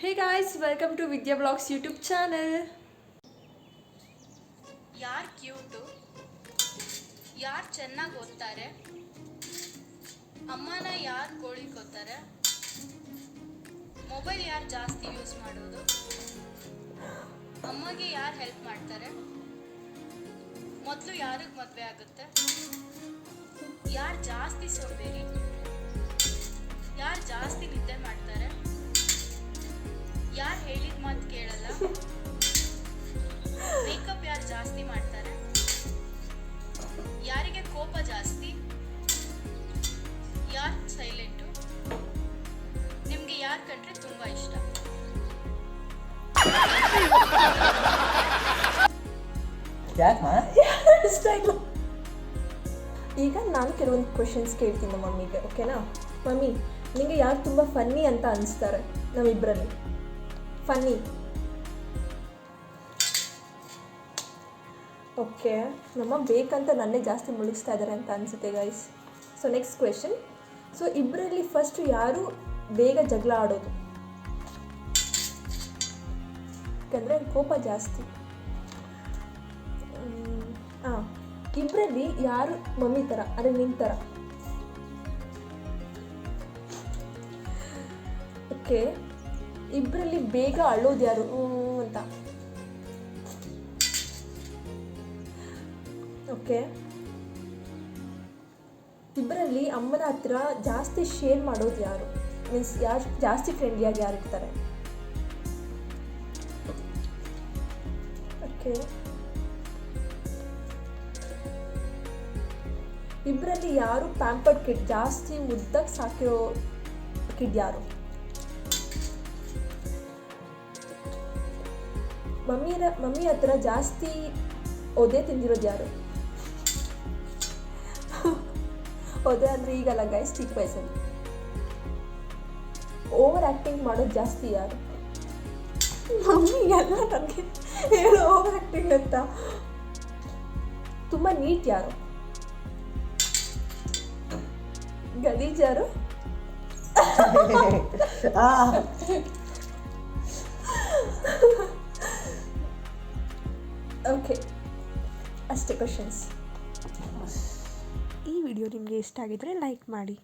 Hey guys, welcome to Vidya Vlogs YouTube channel. ಯಾರು cute, ಯಾರು ಚೆನ್ನಾಗಿ ಓದ್ತಾರೆ, ಅಮ್ಮನ ಯಾರು ಗೋಳಿಕೋತಾರೆ, ಮೊಬೈಲ್ ಯಾರು ಜಾಸ್ತಿ ಯೂಸ್ ಮಾಡೋದು, ಅಮ್ಮಗೆ ಯಾರು ಹೆಲ್ಪ್ ಮಾಡ್ತಾರೆ, ಮೊದಲು ಯಾರಿಗೆ ಮದುವೆ ಆಗುತ್ತೆ, ಯಾರು ಜಾಸ್ತಿ ಸೋಂಬೇರಿ, ಯಾರು ಜಾಸ್ತಿ ನಿದ್ದೆ ಮಾಡ್ತಾರೆ, ಯಾರು ಹೇಳಿದ ಮಾತು ಕೇಳಲ್ಲ, ಮೇಕಪ್ ಯಾರು ಜಾಸ್ತಿ ಮಾಡ್ತಾರೆ, ಯಾರಿಗೆ ಕೋಪ ಜಾಸ್ತಿ, ಯಾರು ಸೈಲೆಂಟು, ನಿಮ್ಗೆ ಯಾರು ಕಂಡ್ರೆ ತುಂಬಾ ಇಷ್ಟ? ಇಷ್ಟ ಇಲ್ಲ. ಈಗ ನಾನು ಕೆಲವೊಂದು ಕ್ವೆಶನ್ಸ್ ಕೇಳ್ತೀನಿ ಮಮ್ಮಿಗೆ, ಓಕೆನಾ? ಮಮ್ಮಿ, ನಿಮಗೆ ಯಾರು ತುಂಬ ಫನ್ನಿ ಅಂತ ಅನಿಸ್ತಾರೆ ನಾವಿಬ್ಬರಲ್ಲಿ? ಫನ್ನಿ. ಓಕೆ, ನಮ್ಮ ಬೇಕಂತ ನನ್ನೇ ಜಾಸ್ತಿ ಮುಳುಗಿಸ್ತಾ ಇದ್ದಾರೆ ಅಂತ ಅನಿಸುತ್ತೆ guys. So next question. So ಇಬ್ಬರಲ್ಲಿ ಫಸ್ಟ್ ಯಾರು ಬೇಗ ಜಗಳ ಆಡೋದು? ಯಾಕಂದರೆ ಕೋಪ ಜಾಸ್ತಿ. ಇಬ್ಬರಲ್ಲಿ ಯಾರು ಮಮ್ಮಿ ಥರ, ಅದೇ ನಿನ್ನ ಥರ? ಓಕೆ, ಇಬ್ಬರಲ್ಲಿ ಬೇಗ ಅಳೋದು ಯಾರು ಅಂತ? ಓಕೆ, ಇಬ್ಬರಲ್ಲಿ ಅಮ್ಮನ ಹತ್ರ ಜಾಸ್ತಿ ಶೇರ್ ಮಾಡೋದು ಯಾರು? ಮೀನ್ಸ್ ಯಾರು ಜಾಸ್ತಿ ಫ್ರೆಂಡ್ಲಿಯಾಗಿ ಯಾರು ಇರ್ತಾರೆ? ಓಕೆ, ಇಬ್ಬರಲ್ಲಿ ಯಾರು ಪ್ಯಾಂಪರ್ಡ್ ಕಿಡ್, ಜಾಸ್ತಿ ಮುದ್ದಾಗಿ ಸಾಕಿರೋ ಕಿಡ್ ಯಾರು? ಮಮ್ಮಿ ಹತ್ರ ಜಾಸ್ತಿ ಒದೆ ತಿಂದಿರೋದು ಯಾರು? ಒದೆ ಅಂದರೆ ಈಗಲ್ಲ ಗೈಸ್, ಚಿಕ್ಕ ವಯಸ್ಸಲ್ಲಿ. ಓವರ್ ಆ್ಯಕ್ಟಿಂಗ್ ಮಾಡೋದು ಜಾಸ್ತಿ ಯಾರು? ಮಮ್ಮಿ ಎಲ್ಲ ನನಗೆ ಹೇಳು ಓವರ್ ಆ್ಯಕ್ಟಿಂಗ್ ಅಂತ. ತುಂಬ ನೀಟ್ ಯಾರು? ಗಲೀಜ್ ಯಾರು? ಓಕೆ, ಅಷ್ಟೇ ಕ್ವಶನ್ಸ್. ಈ ವಿಡಿಯೋ ನಿಮಗೆ ಇಷ್ಟ ಆಗಿದ್ರೆ ಲೈಕ್ ಮಾಡಿ.